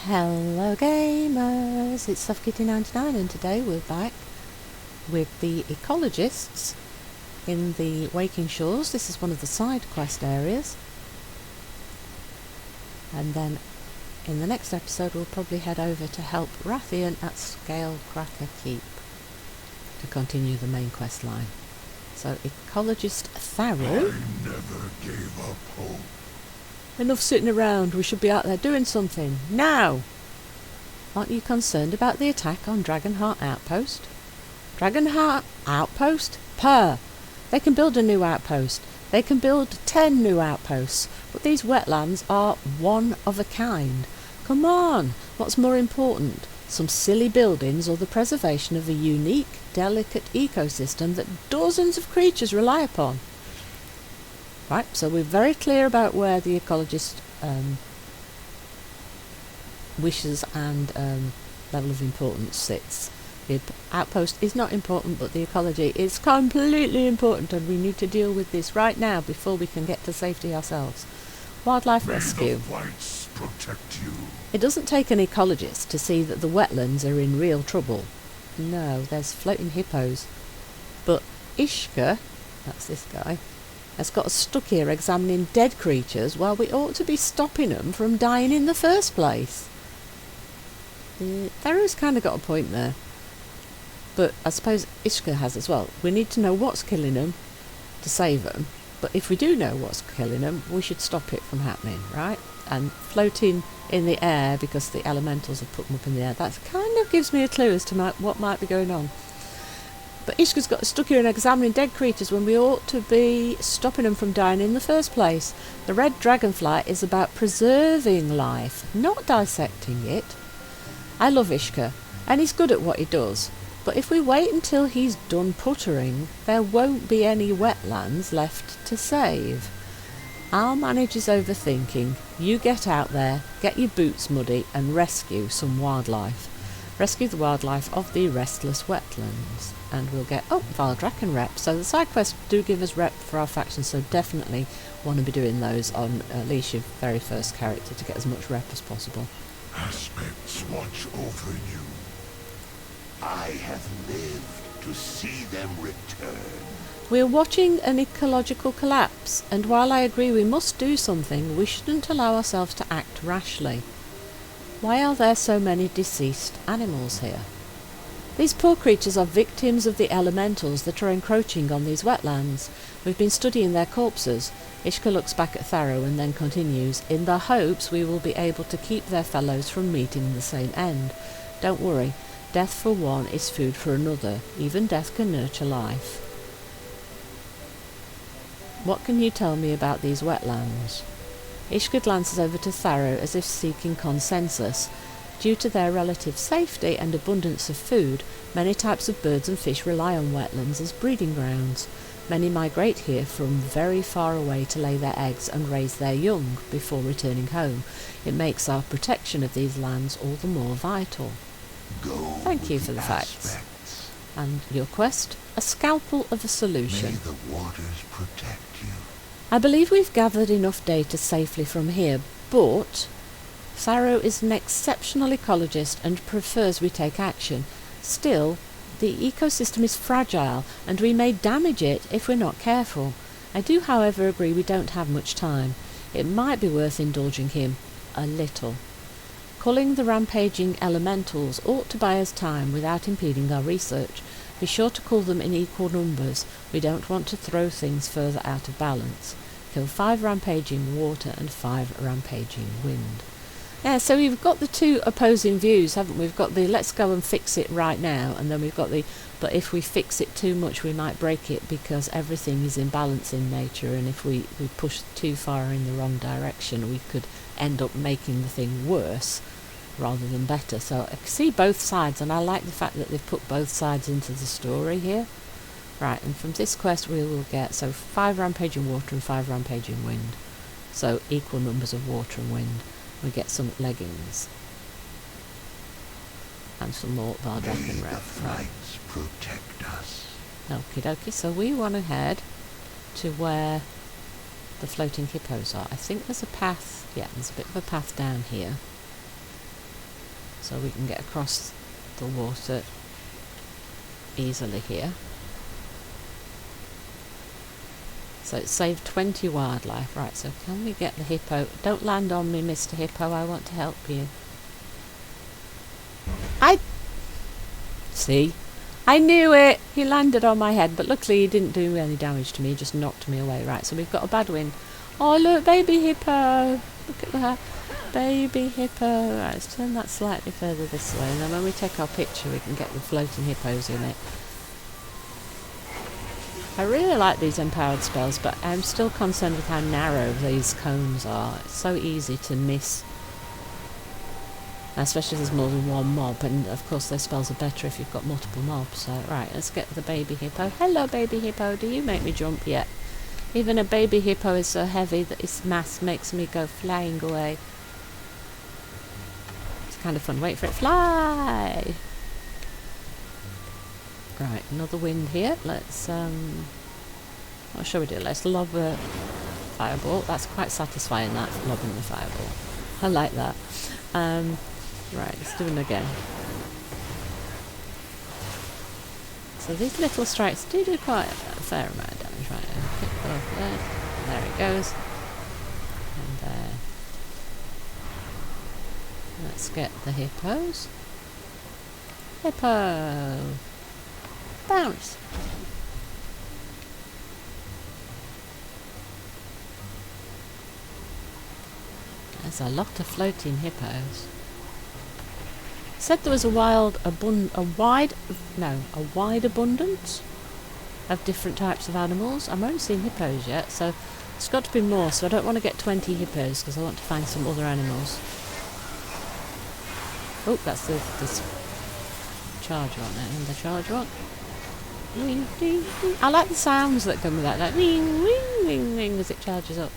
Hello gamers, it's SuffKitty99 and today we're back with the ecologists in the Waking Shores. This is one of the side quest areas, and then in the next episode we'll probably head over to help Rathian at Scalecracker Keep to continue the main quest line. So ecologist Tharu, I never gave up hope. enough sitting around, we should be out there doing something, now! Aren't you concerned about the attack on Dragonheart Outpost? Dragonheart Outpost? Purr! They can build a new outpost. They can build 10 new outposts, but these wetlands are one of a kind. Come on, what's more important? Some silly buildings or the preservation of a unique, delicate ecosystem that dozens of creatures rely upon? Right, so we're very clear about where the ecologist wishes and level of importance sits. The outpost is not important, but the ecology is completely important, and we need to deal with this right now before we can get to safety ourselves. Wildlife rescue. May the whites protect you. It doesn't take an ecologist to see that the wetlands are in real trouble. No, there's floating hippos. But Ishka, that's this guy, has got us stuck here examining dead creatures while we ought to be stopping them from dying in the first place. Thero's kind of got a point there. But I suppose Ishka has as well. We need to know what's killing them to save them. But if we do know what's killing them, we should stop it from happening, right? And floating in the air because the elementals have put them up in the air, that kind of gives me a clue as to what might be going on. But Ishka's got us stuck here and examining dead creatures when we ought to be stopping them from dying in the first place. The red dragonflight is about preserving life, not dissecting it. I love Ishka, and he's good at what he does. But if we wait until he's done puttering, there won't be any wetlands left to save. I'll manage his overthinking. You get out there, get your boots muddy, and rescue some wildlife. Rescue the wildlife of the restless wetlands. And we'll get, Valdraken rep. So the side quests do give us rep for our faction, so definitely want to be doing those on at least your very first character to get as much rep as possible. Aspects watch over you. I have lived to see them return. We're watching an ecological collapse, and while I agree we must do something, we shouldn't allow ourselves to act rashly. Why are there so many deceased animals here? These poor creatures are victims of the elementals that are encroaching on these wetlands. We've been studying their corpses. Ishka looks back at Tharo and then continues, in the hopes we will be able to keep their fellows from meeting the same end. Don't worry, death for one is food for another. Even death can nurture life. What can you tell me about these wetlands? Ishka glances over to Tharo as if seeking consensus. Due to their relative safety and abundance of food, many types of birds and fish rely on wetlands as breeding grounds. Many migrate here from very far away to lay their eggs and raise their young before returning home. It makes our protection of these lands all the more vital. Thank you for the facts. And your quest? A scalpel of a solution. May the waters protect you. I believe we've gathered enough data safely from here, but Tharo is an exceptional ecologist and prefers we take action. Still, the ecosystem is fragile and we may damage it if we're not careful. I do, however, agree we don't have much time. It might be worth indulging him a little. Culling the rampaging elementals ought to buy us time without impeding our research. Be sure to cull them in equal numbers. We don't want to throw things further out of balance. Kill 5 rampaging water and 5 rampaging wind. Yeah, so we've got the two opposing views, haven't we? We've got the let's go and fix it right now, and then we've got the but if we fix it too much we might break it because everything is in balance in nature, and if we push too far in the wrong direction we could end up making the thing worse rather than better. So I can see both sides, and I like the fact that they've put both sides into the story here. Right, and from this quest we will get 5 rampaging water and 5 rampaging wind. So equal numbers of water and wind. We get some leggings and some more Valdraken rep. Right. Protect us. Okie dokie, so we want to head to where the floating hippos are. I think there's a path, yeah, there's a bit of a path down here. so we can get across the water easily here. So it saved 20 wildlife. Right, so can we get the hippo? Don't land on me, Mr. Hippo, I want to help you. See? I knew it! He landed on my head, but luckily he didn't do any damage to me, he just knocked me away. Right, so we've got a bad wind. Oh look, baby hippo! Look at that. Baby hippo. Right, let's turn that slightly further this way, and then when we take our picture we can get the floating hippos in it. I really like these empowered spells, but I'm still concerned with how narrow these cones are. It's so easy to miss. Especially if there's more than one mob, and of course those spells are better if you've got multiple mobs. So, right, let's get the baby hippo. Hello, baby hippo, do you make me jump yet? Even a baby hippo is so heavy that its mass makes me go flying away. It's kind of fun. Wait for it. Fly! Right, another wind here. Let's, what shall we do? Let's lob a fireball. That's quite satisfying, that, lobbing the fireball. I like that. Right, let's do it again. So these little strikes do quite a fair amount of damage. Right, pick off there. There it goes. And there. Let's get the hippos. Hippo! Bounce! There's a lot of floating hippos. Said there was a wide abundance of different types of animals. I'm only seeing hippos yet, so it's got to be more. So I don't want to get 20 hippos because I want to find some other animals. Oh, that's the charger on there, and the charger on. Wing, ding, ding. I like the sounds that come with that, like wing, wing, wing, wing, as it charges up.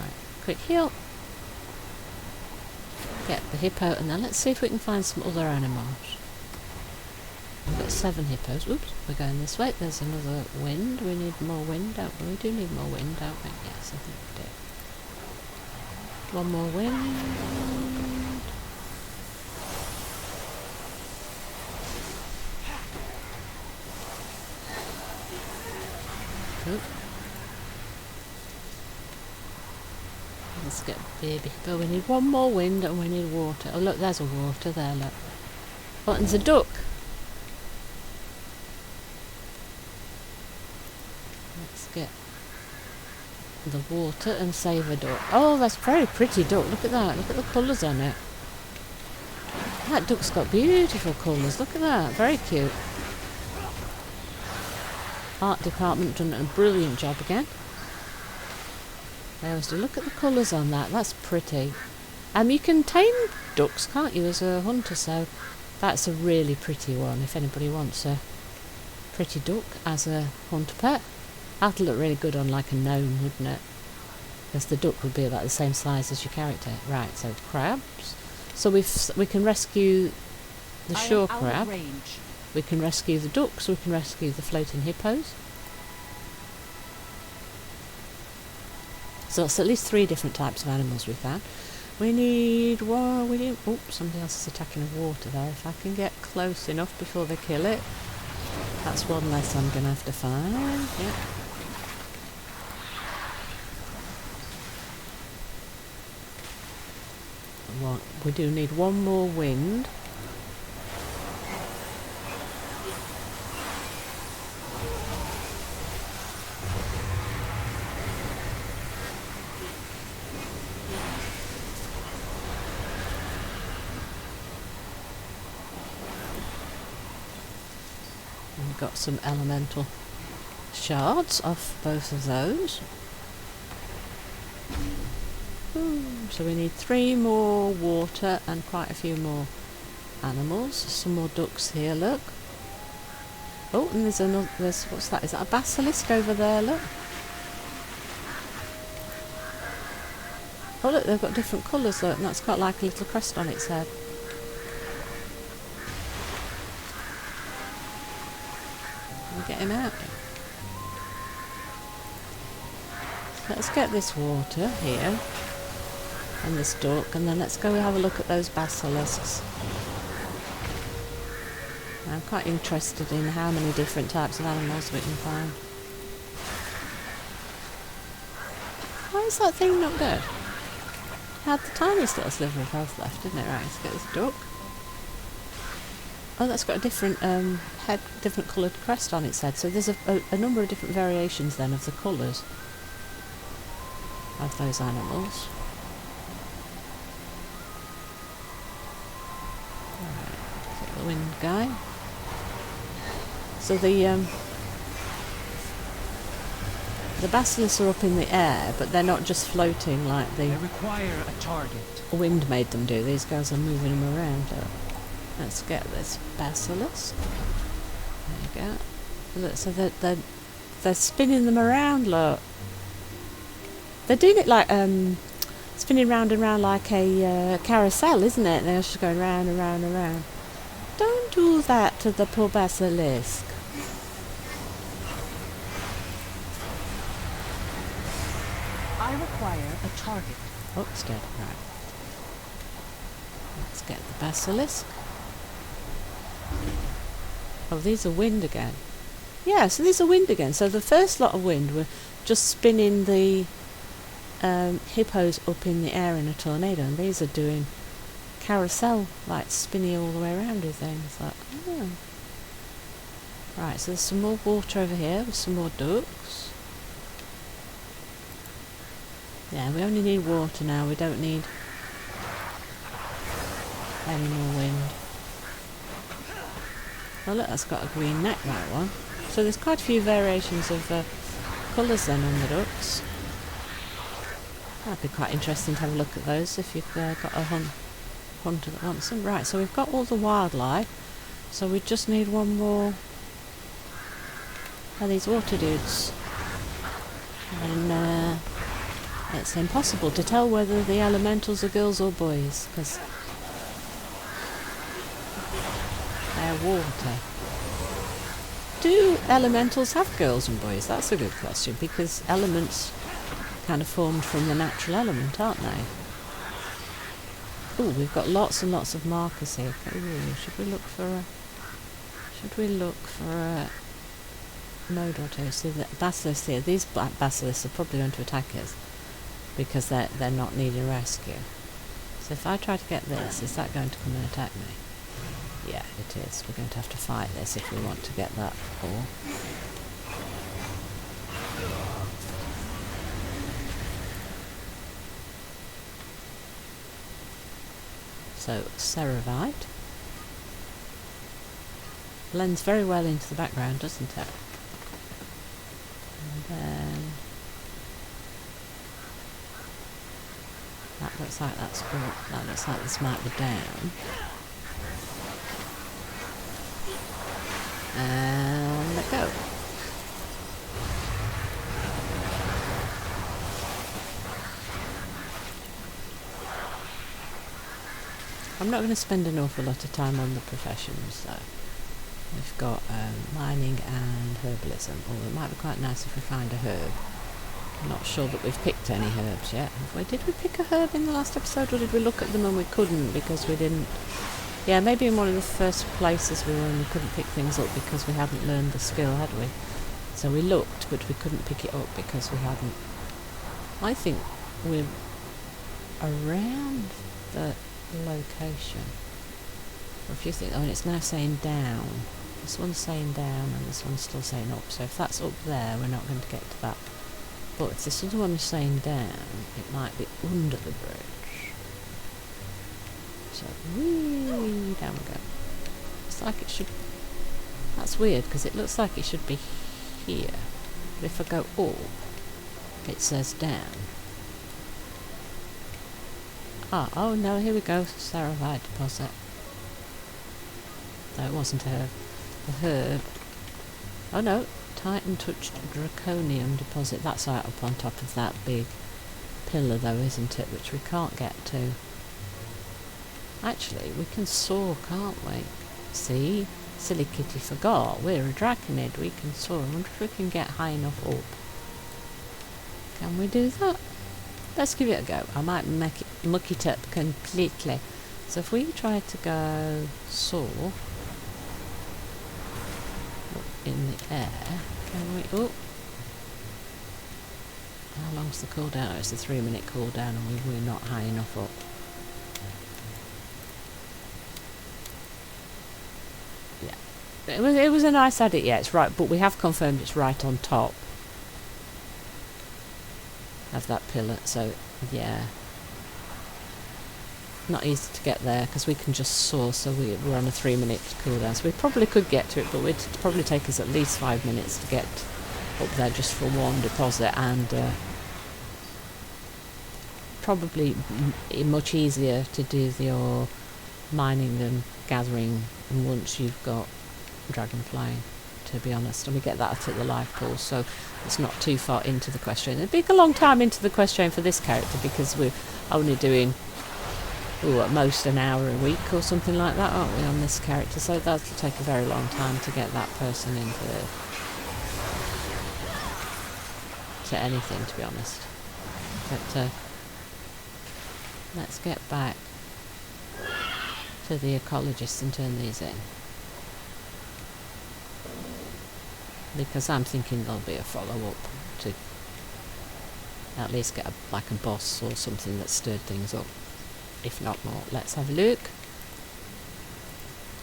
Right, quick heal. Get the hippo, and then let's see if we can find some other animals. We've got 7 hippos. Oops, we're going this way. There's another wind. We need more wind, don't we? We do need more wind, don't we? Yes, I think we do. One more wind. Oop. Let's get baby hippo. We need one more wind and we need water. Oh look, there's a water there, look. Oh, and there's a duck. Let's get the water and save a duck. Oh, that's a very pretty duck. Look at that. Look at the colours on it. That duck's got beautiful colours. Look at that. Very cute. Art department done a brilliant job again. They always do. Look at the colours on that. That's pretty. You can tame ducks, can't you, as a hunter? So that's a really pretty one. If anybody wants a pretty duck as a hunter pet, that'd look really good on like a gnome, wouldn't it? Because the duck would be about the same size as your character. Right. So crabs. So we can rescue the shore crab. We can rescue the ducks. We can rescue the floating hippos. So it's at least 3 different types of animals we found. We need one. Oh, somebody else is attacking the water there. If I can get close enough before they kill it, that's one less I'm going to have to find. Yep. We do need one more wind. We've got some elemental shards off both of those. So we need 3 more water and quite a few more animals. Some more ducks here, look. Oh, and there's another, what's that? Is that a basilisk over there, look? Oh look, they've got different colours, look, and that's got like a little crest on its head. Get him out. Let's get this water here. and this duck, and then let's go have a look at those basilisks. I'm quite interested in how many different types of animals we can find. Why is that thing not dead? It had the tiniest little sliver of health left, didn't it? Right, let's get this duck. Oh, that's got a different head, different coloured crest on its head. So there's a number of different variations then of the colours of those animals. Right, get the wind guy. So the basilisks are up in the air, but they're not just floating like the They require a target. wind made them do. These guys are moving them around. Let's get this basilisk. There you go. Look, so they're spinning them around. Look, they're doing it like spinning round and round like a carousel, isn't it? They're just going round and round and round. Don't do that to the poor basilisk. I require a target. Oh, it's dead. Right. Let's get the basilisk. Oh, these are wind again. Yeah, so these are wind again. So the first lot of wind were just spinning the hippos up in the air in a tornado, and these are doing carousel, like spinning all the way around with things. Like, oh. Right, so there's some more water over here with some more ducks. Yeah, we only need water now, we don't need any more wind. Oh look, that's got a green neck, that one. So there's quite a few variations of colours then on the ducks. That'd be quite interesting to have a look at those if you've got a hunter that wants them. Right, so we've got all the wildlife, so we just need one more of these water dudes. And it's impossible to tell whether the elementals are girls or boys, because they're water. Do elementals have girls and boys? That's a good question, because elements kind of formed from the natural element, aren't they? Oh, we've got lots and lots of markers here. Ooh, should we look for a node or two? See the basilisks here. These black basilisks are probably going to attack us because they're not needing rescue. So if I try to get this, is that going to come and attack me? Yeah, it is. We're going to have to fight this if we want to get that ore. So, ceravite. Blends very well into the background, doesn't it? And then that looks like that's good. That looks like this might be down. And let go. I'm not going to spend an awful lot of time on the professions though. We've got mining and herbalism. Oh, it might be quite nice if we find a herb. I'm not sure that we've picked any herbs yet. Have we? Did we pick a herb in the last episode, or did we look at them and we couldn't because we didn't? Yeah, maybe in one of the first places we were in we couldn't pick things up because we hadn't learned the skill, had we? So we looked, but we couldn't pick it up because we hadn't. I think we're around the location. Or if you think, oh, it's now saying down. This one's saying down and this one's still saying up. So if that's up there, we're not going to get to that. But if this other one is saying down, it might be under the bridge. So, whee, down we go. It's like it should... That's weird, because it looks like it should be here. But if I go up, it says down. Ah, oh no, here we go, ceravite deposit. No, it wasn't a herb. The herb... Oh no, Titan touched draconium deposit. That's right up on top of that big pillar though, isn't it? Which we can't get to. Actually, we can soar, can't we? See? Silly kitty forgot. We're a draconid. We can soar. I wonder if we can get high enough up. Can we do that? let's give it a go. I might muck it up completely. So if we try to go soar up in the air, can we? Oh, how long's the cooldown? Oh, it's a 3-minute cooldown, and we're not high enough up. Yeah, it was a nice edit. Yeah, it's right, but we have confirmed it's right on top of that pillar. So yeah, not easy to get there because we can just soar. So we're on a 3-minute cooldown. So we probably could get to it, but it'd probably take us at least 5 minutes to get up there just for one deposit, and probably much easier to do your mining and gathering once you've got Dragonflight, to be honest, and we get that at the live pool, so it's not too far into the quest train. It'd be a long time into the quest train for this character because we're only doing at most an hour a week or something like that, aren't we, on this character, so that'll take a very long time to get that person into anything, to be honest. But let's get back to the ecologists and turn these in, because I'm thinking there'll be a follow-up to at least get like a boss or something that stirred things up, if not more. Let's have a look.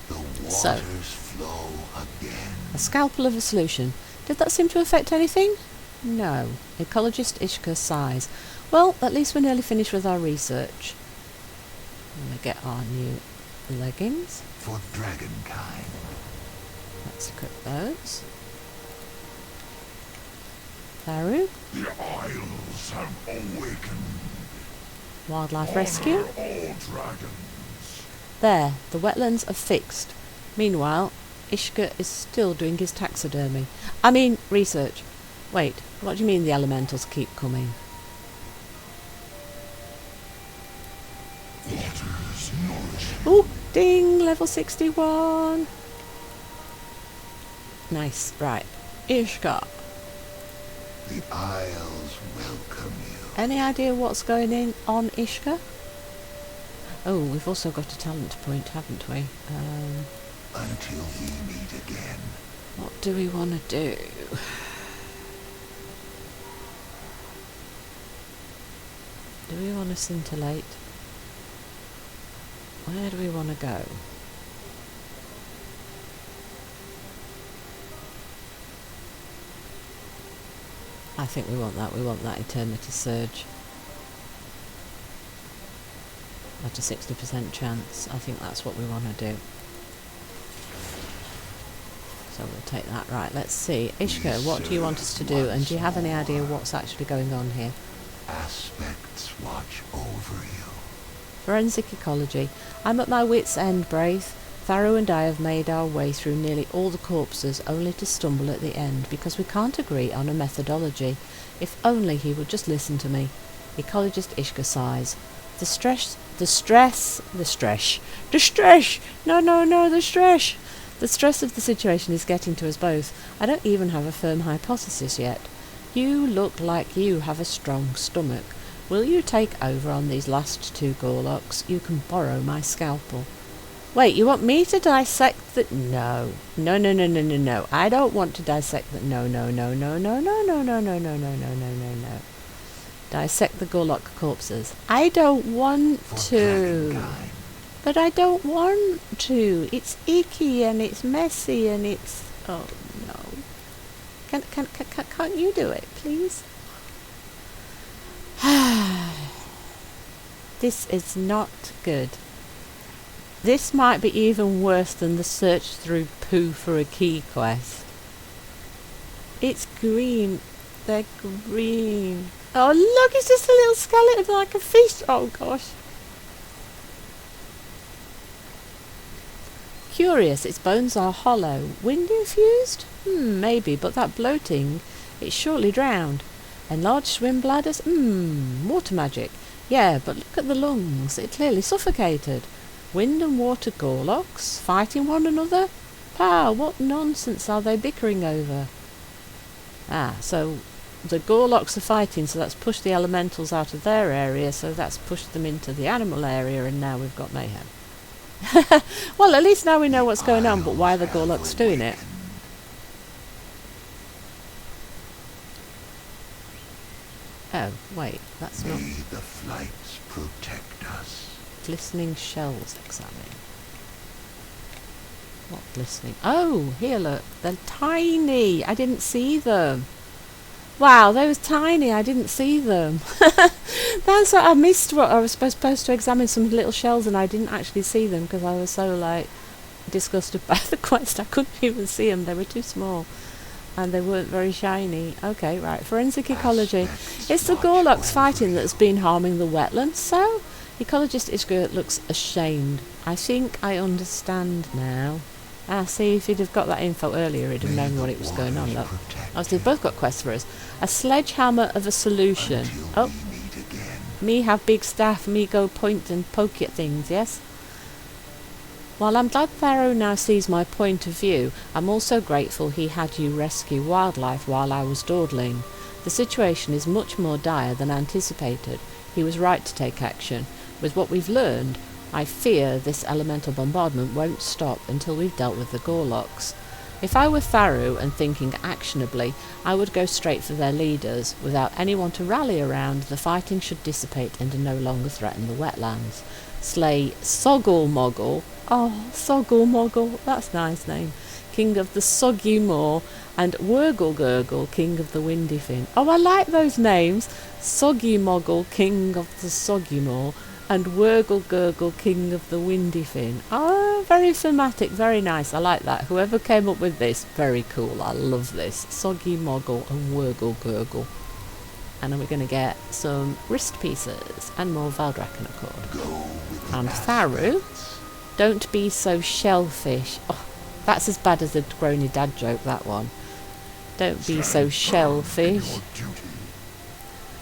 The waters flow again. A scalpel of a solution. Did that seem to affect anything? No. Ecologist Ishka sighs. Well, at least we're nearly finished with our research. I'm going to get our new leggings. For dragonkind. Let's equip those. Faru. The Isles have awakened. Wildlife rescue. Honor all dragons. There, the wetlands are fixed. Meanwhile, Ishka is still doing his taxidermy. I mean, research. Wait, what do you mean the elementals keep coming? Waters nourish. Ooh, ding, level 61. Nice, right. Ishka. The Isles welcome you. Any idea what's going on Ishka? Oh, we've also got a talent point, haven't we? Until we meet again. What do we want to do? Do we want to scintillate? Where do we want to go? I think we want that. We want that eternity surge. At a 60% chance. I think that's what we want to do. So we'll take that. Right, let's see. Ishka, what do you want us to do? And do you have any idea what's actually going on here? Aspects watch over you. Forensic ecology. I'm at my wit's end, Braith. Faru and I have made our way through nearly all the corpses, only to stumble at the end, because we can't agree on a methodology. If only he would just listen to me. Ecologist Ishka sighs. The stress. The stress of the situation is getting to us both. I don't even have a firm hypothesis yet. You look like you have a strong stomach. Will you take over on these last 2 Gorlocks? You can borrow my scalpel. Wait, you want me to dissect the... No. No. I don't want to dissect the... No. Dissect the Gorlock corpses. I don't want to. But I don't want to. It's icky and it's messy and it's... Oh, no. Can't you do it, please? This is not good. This might be even worse than the search through poo for a key quest. It's green. They're green. Oh, look, it's just a little skeleton like a fish. Oh, gosh. Curious, its bones are hollow. Wind infused? Maybe, but that bloating, it's surely drowned. Enlarged swim bladders? Water magic. Yeah, but look at the lungs. It clearly suffocated. Wind and water Gorlocks? Fighting one another? What nonsense are they bickering over? So the Gorloks are fighting, so that's pushed the elementals out of their area, so that's pushed them into the animal area, and now we've got mayhem. Well, at least now we know what's going on, but why are the Gorloks doing it? Oh, wait, that's not... May the flights protect us. Glistening shells examine. What glistening? Oh, here, look. They're tiny. I didn't see them. Wow, they was tiny. I didn't see them. That's what I missed. What I was supposed to examine some little shells, and I didn't actually see them because I was so like disgusted by the quest. I couldn't even see them. They were too small, and they weren't very shiny. Okay, right. Forensic ecology. It's the Gorloks fighting that's been harming the wetlands. So, ecologist Ishgurt looks ashamed. I think I understand now. See, if he'd have got that info earlier, he'd have known what it was going on, though. Obviously, they've both got quests for us. A sledgehammer of a solution. Oh, me have big staff, me go point and poke at things, yes? While I'm glad Pharaoh now sees my point of view, I'm also grateful he had you rescue wildlife while I was dawdling. The situation is much more dire than anticipated. He was right to take action. With what we've learned, I fear this elemental bombardment won't stop until we've dealt with the Gorloks. If I were Pharaoh and thinking actionably, I would go straight for their leaders. Without anyone to rally around, the fighting should dissipate and no longer threaten the wetlands. Slay Soggle Moggle. Oh, Soggle Moggle, that's a nice name. King of the Soggy Moor, and Wurgle Gurgle, King of the Windy Fin. Oh, I like those names. Soggy Moggle, King of the Soggy Moor, and Wurgle Gurgle, King of the Windy Fin. Oh, very thematic, very nice. I like that. Whoever came up with this, very cool. I love this. Soggy Moggle and Wurgle Gurgle. And then we're going to get some wrist pieces and more Valdraken Accord. And Pharaoh, don't be so shellfish. Oh, that's as bad as a groany dad joke, that one. Don't be so shellfish.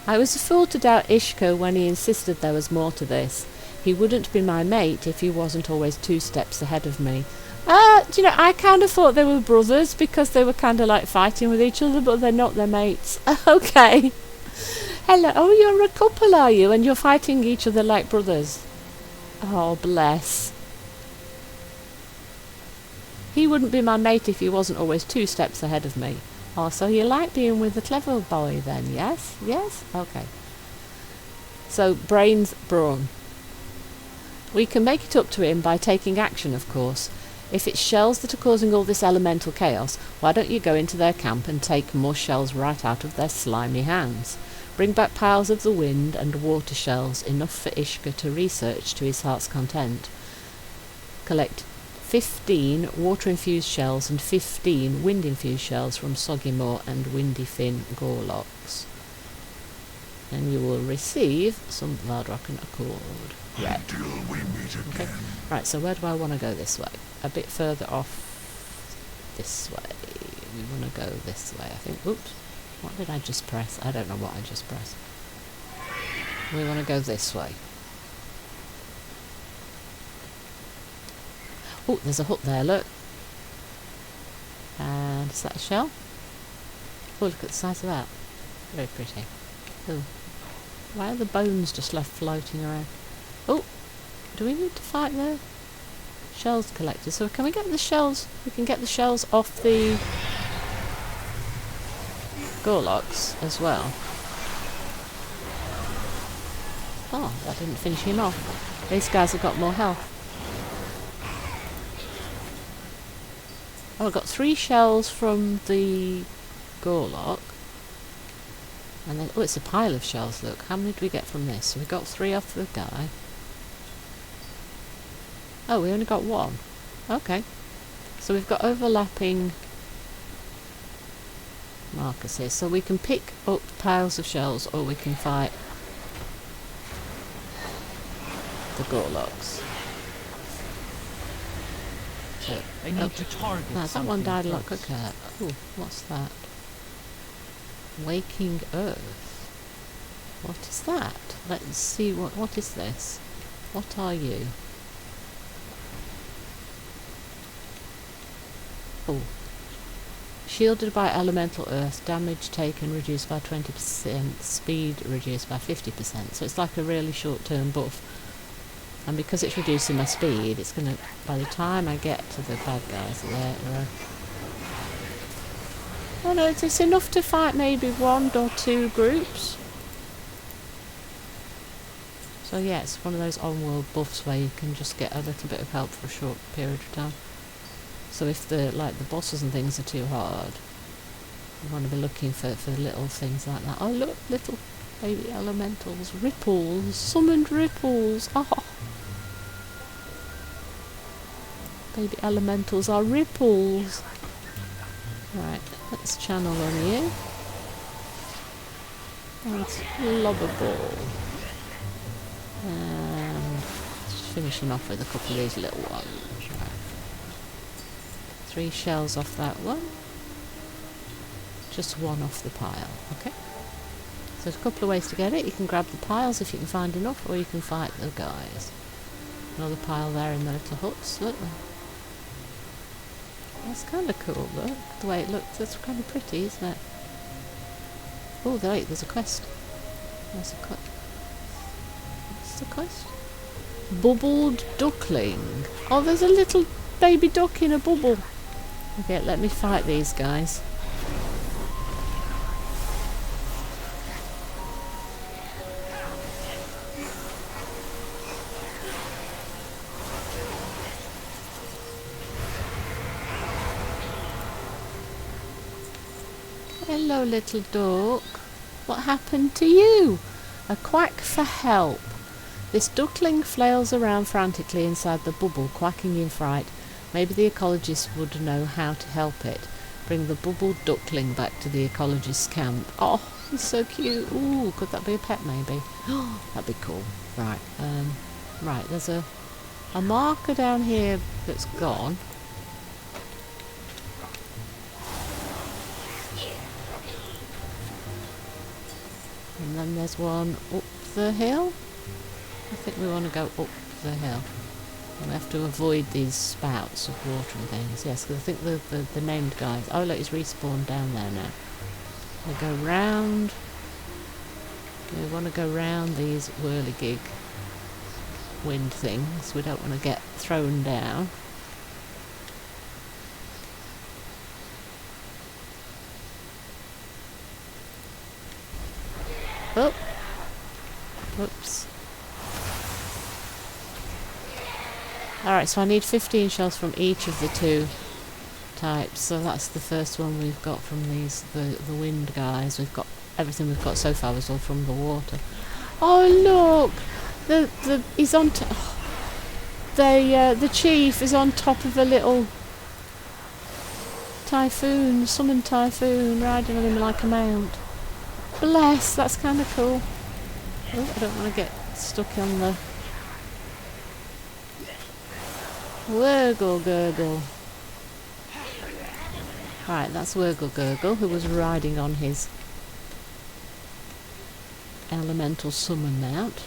I was a fool to doubt Ishko when he insisted there was more to this. He wouldn't be my mate if he wasn't always 2 steps ahead of me. Do you know, I kind of thought they were brothers because they were kind of like fighting with each other, but they're not, their mates. Okay. Hello. Oh, you're a couple, are you? And you're fighting each other like brothers. Oh, bless. He wouldn't be my mate if he wasn't always 2 steps ahead of me. Oh, so you like being with a clever boy then, yes? Yes? Okay. So, brains brawn. We can make it up to him by taking action, of course. If it's shells that are causing all this elemental chaos, why don't you go into their camp and take more shells right out of their slimy hands? Bring back piles of the wind and water shells, enough for Ishka to research to his heart's content. Collect 15 water-infused shells and 15 wind-infused shells from Soggy Moor and Windy Fin Gorloks. And you will receive some Valdraken Accord. Red. Until we meet again. Okay. Right, so where do I want to go this way? A bit further off this way. We want to go this way, I think. Oops. What did I just press? I don't know what I just pressed. We want to go this way. Oh, there's a hut there, look. And is that a shell? Oh, look at the size of that. Very pretty. Oh. Why are the bones just left floating around? Oh, do we need to fight the shells collector? So can we get the shells? We can get the shells off the Gorloks as well. Oh, that didn't finish him off. These guys have got more health. Oh, I got 3 shells from the Gorlok. And then, oh, it's a pile of shells, look. How many did we get from this? So we got 3 off the guy. Oh, we only got 1. Okay. So we've got overlapping markers here. So we can pick up piles of shells or we can fight the Gorloks. So, I need to target that one died like a first. cat. Oh, what's that? Waking Earth. What is that? Let's see, what is this? What are you? Oh. Shielded by elemental earth, damage taken reduced by 20%, speed reduced by 50%. So it's like a really short-term buff. And because it's reducing my speed, it's going to, by the time I get to the bad guys, oh no, it's enough to fight maybe 1 or 2 groups. So yeah, it's one of those on-world buffs where you can just get a little bit of help for a short period of time. So if the bosses and things are too hard, you want to be looking for little things like that. Oh look, little baby elementals, ripples, summoned ripples. Oh, baby elementals are ripples. Right, let's channel on you. That's Lobberball. And just finishing off with a couple of these little ones. Right. 3 shells off that one. Just 1 off the pile, okay? So there's a couple of ways to get it. You can grab the piles if you can find enough, or you can fight the guys. Another pile there in the little huts, look. That's kind of cool, look. The way it looks, that's kind of pretty, isn't it? Oh, there's a quest. There's a quest. What's the quest? Bubbled duckling. Oh, there's a little baby duck in a bubble. Okay, let me fight these guys. Hello, little duck. What happened to you? A quack for help. This duckling flails around frantically inside the bubble, quacking in fright. Maybe the ecologists would know how to help it. Bring the bubbled duckling back to the ecologist's camp. Oh, he's so cute. Ooh, could that be a pet maybe? Oh, that'd be cool. Right, right, there's a marker down here that's gone. And then there's one up the hill. I think we want to go up the hill. And we have to avoid these spouts of water and things. Yes, because I think the named guys... Oh, look, he's respawned down there now. We go round. We want to go round these whirligig wind things. We don't want to get thrown down. Oh! Whoops. Alright, so I need 15 shells from each of the 2 types. So that's the first one we've got from these, the wind guys. We've got everything we've got so far was all from the water. Oh look! He's on the chief is on top of a little typhoon, summoned typhoon, riding on him like a mount. Bless, that's kind of cool. Oh, I don't want to get stuck on the Wurgle Gurgle. Right, that's Wurgle Gurgle, who was riding on his elemental summon mount.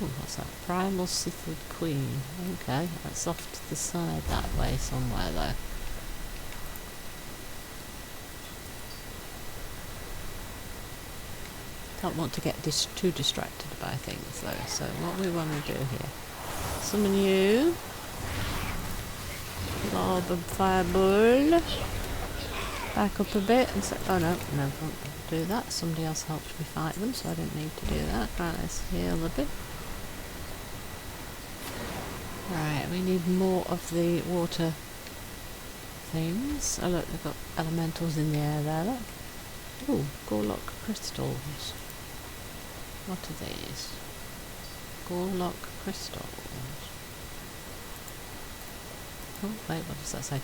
Oh, what's that? Primal Sithid Queen. Okay, that's off to the side that way somewhere though. Don't want to get too distracted by things though, so what we want to do here, summon you, lob and fireball, back up a bit and say, oh no, don't do that, somebody else helped me fight them so I didn't need to do that. Right, let's heal a bit. Right, we need more of the water things. Oh look, they've got elementals in the air there, look. Ooh, Gorlock crystals. What are these? Gorlock crystals. Oh, wait, what does that say?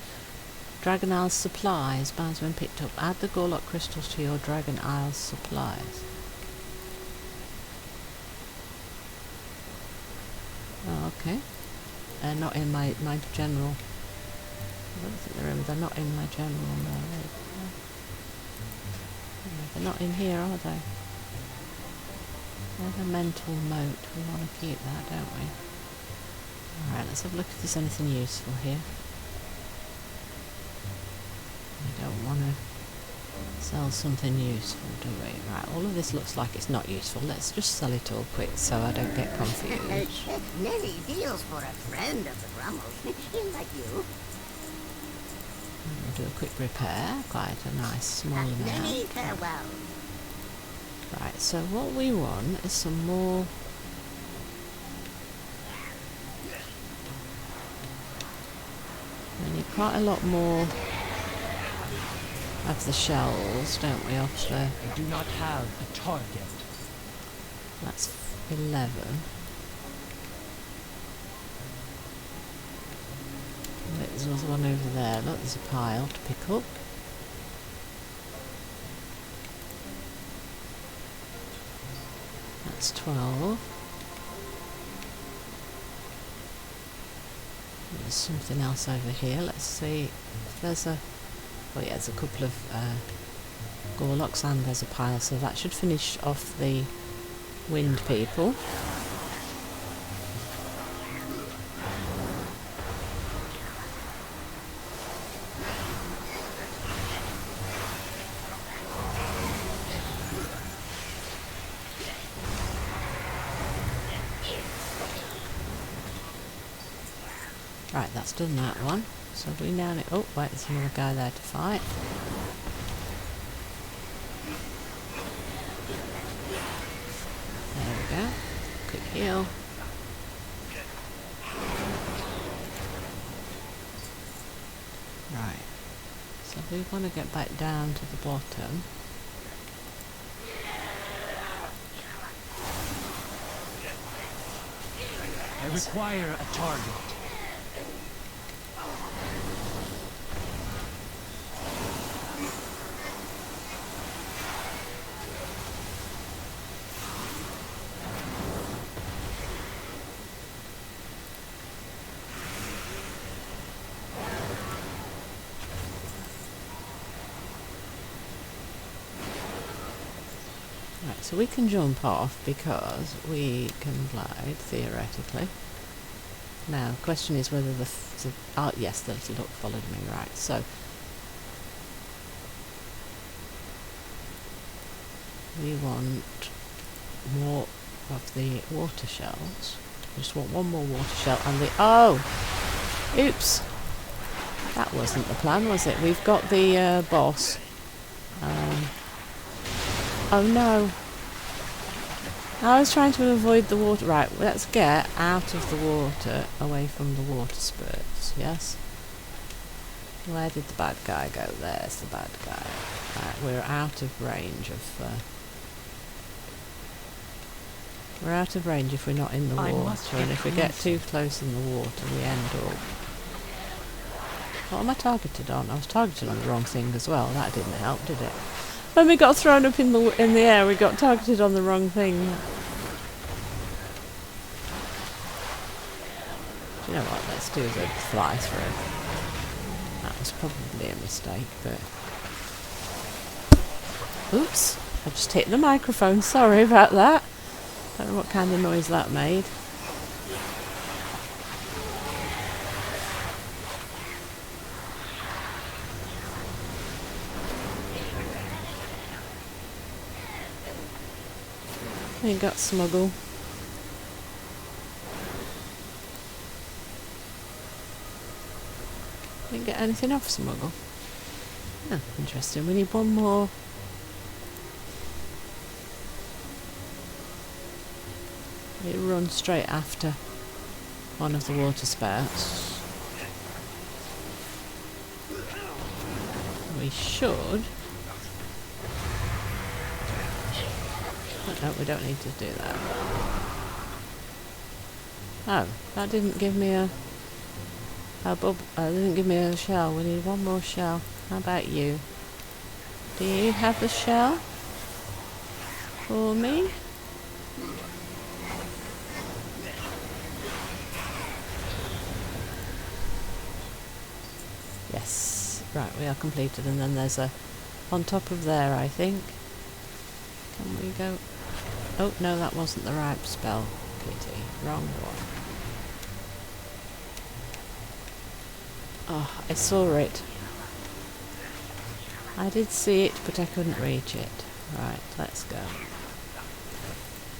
Dragon Isles supplies. Bounds when picked up. Add the Gorlock crystals to your Dragon Isles supplies. Oh, okay. They're not in my general. I don't think they're in. They're not in my general. No, they're not in here, are they? Elemental moat. We want to keep that, don't we? Alright, let's have a look if there's anything useful here. We don't want to sell something useful, do we? Right, all of this looks like it's not useful. Let's just sell it all quick so I don't get confused. Many deals for a friend of the Brummels, like you. We'll do a quick repair, quite a nice small Many amount. farewells. Right, so what we want is some more. We need quite a lot more of the shells, don't we, off the... I do not have a target. That's 11. There's another one over there. Look, there's a pile to pick up. That's 12. There's something else over here. Let's see if there's a... Oh yeah, there's a couple of Gorlocks and there's a pile, so that should finish off the wind people. Right, that's done that one. So we now need... Oh, wait, there's another guy there to fight. There we go. Quick heal. Right. So we want to get back down to the bottom. I require a target. Right, so we can jump off because we can glide, theoretically. Now, the question is whether oh, yes, the little duck followed me, right, so... We want more of the water shells. We just want one more water shell and the... Oh! Oops! That wasn't the plan, was it? We've got the boss. Oh no! I was trying to avoid the water. Right, let's get out of the water, away from the water spurts, yes? Where did the bad guy go? There's the bad guy. Right, we're out of range of... we're out of range if we're not in the water, and if we get too close in the water, we end up... What am I targeted on? I was targeted on the wrong thing as well. That didn't help, did it? When we got thrown up in the air, we got targeted on the wrong thing. Do you know what? Let's do the fly through. That was probably a mistake, but... Oops! I just hit the microphone. Sorry about that. Don't know what kind of noise that made. We got smuggle. Didn't get anything off smuggle. Oh, interesting. We need one more. It runs straight after one of the water spouts. We should. No, we don't need to do that. Oh, that didn't give me a didn't give me a shell. We need one more shell. How about you? Do you have the shell for me? Yes. Right, we are completed, and then there's a on top of there, I think. Can we go? Oh, no, that wasn't the right spell. Pity. Wrong one. Oh, I saw it. I did see it, but I couldn't reach it. Right, let's go.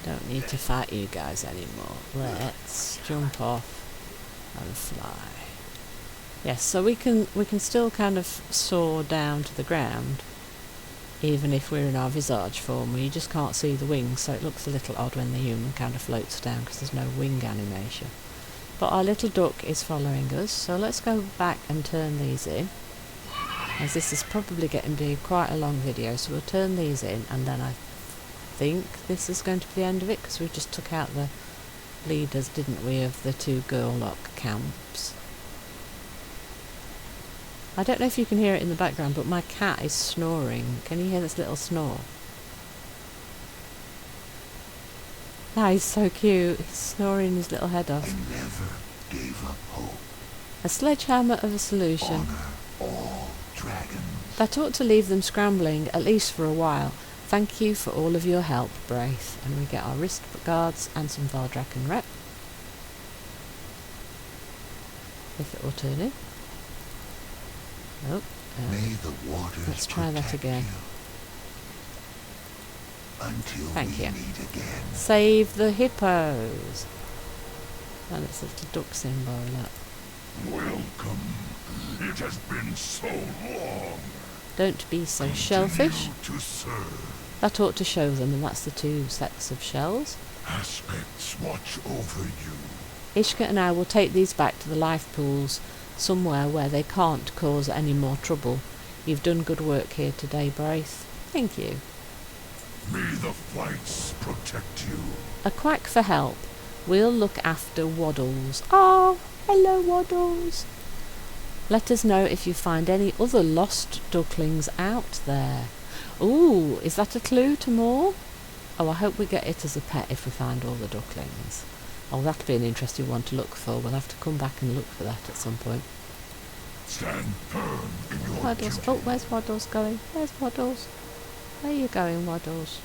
Don't need to fight you guys anymore. Let's jump off and fly. Yes, so we can still kind of soar down to the ground, even if we're in our visage form, where you just can't see the wings, so it looks a little odd when the human kind of floats down because there's no wing animation. But our little duck is following us, so let's go back and turn these in, as this is probably getting to be quite a long video, so we'll turn these in, and then I think this is going to be the end of it, because we just took out the leaders, didn't we, of the 2 girl lock camps. I don't know if you can hear it in the background, but my cat is snoring. Can you hear this little snore? Ah, he's so cute. He's snoring his little head off. I never gave up hope. A sledgehammer of a solution. Honor all dragons. That ought to leave them scrambling, at least for a while. Thank you for all of your help, Braith. And we get our wrist guards and some Vardraken rep. If it will turn in. Nope. May the waters Let's try that again. Until Thank we you. meet again. Save the hippos. And it's a little duck symbol, look. Welcome. It has been so long. Don't be so shellfish. Continue to serve. That ought to show them, and that's the 2 sets of shells. Aspects watch over you. Ishka and I will take these back to the life pools, somewhere where they can't cause any more trouble. You've done good work here today, Braith. Thank you. May the flights protect you. A quack for help. We'll look after Waddles. Oh, hello Waddles. Let us know if you find any other lost ducklings out there. Ooh, is that a clue to more? Oh, I hope we get it as a pet if we find all the ducklings. Oh, that'll be an interesting one to look for. We'll have to come back and look for that at some point. Stand firm in your Waddles. duty. Oh, where's Waddles going? Where's Waddles? Where are you going, Waddles?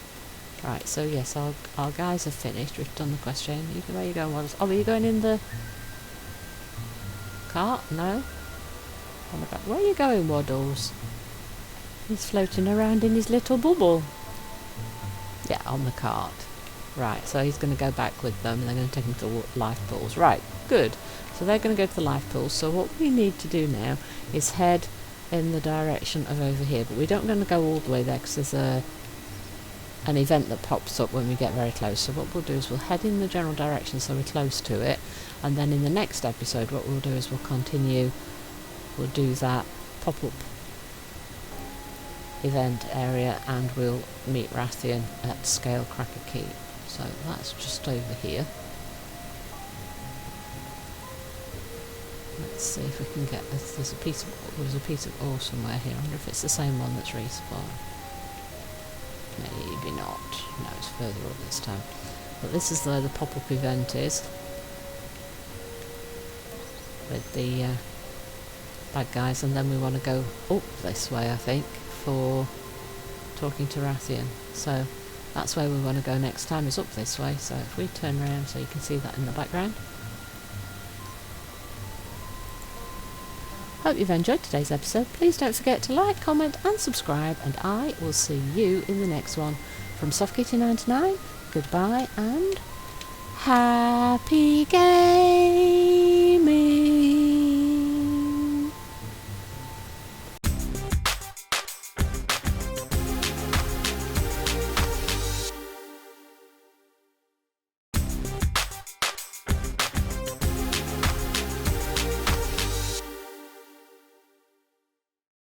Right, so yes, our guys have finished. We've done the question. Where are you going, Waddles? Oh, are you going in the cart? No? On the back. Where are you going, Waddles? He's floating around in his little bubble. Yeah, on the cart. Right, so he's going to go back with them, and they're going to take him to the life pools. Right, good. So they're going to go to the life pools. So what we need to do now is head in the direction of over here. But we don't going to go all the way there, because there's an event that pops up when we get very close. So what we'll do is we'll head in the general direction so we're close to it. And then in the next episode, what we'll do is we'll continue. We'll do that pop-up event area, and we'll meet Rathian at Scalecracker Keep. So that's just over here. Let's see if we can get this. There's a piece of ore somewhere here. I wonder if it's the same one that's respawned. Maybe not. No, it's further up this time. But this is where the pop-up event is, with the bad guys, and then we want to go up this way, I think, for talking to Rathian. So that's where we want to go next time, is up this way. So if we turn around so you can see that in the background. Hope you've enjoyed today's episode. Please don't forget to like, comment and subscribe, and I will see you in the next one. From SoftKitty99, goodbye and happy game!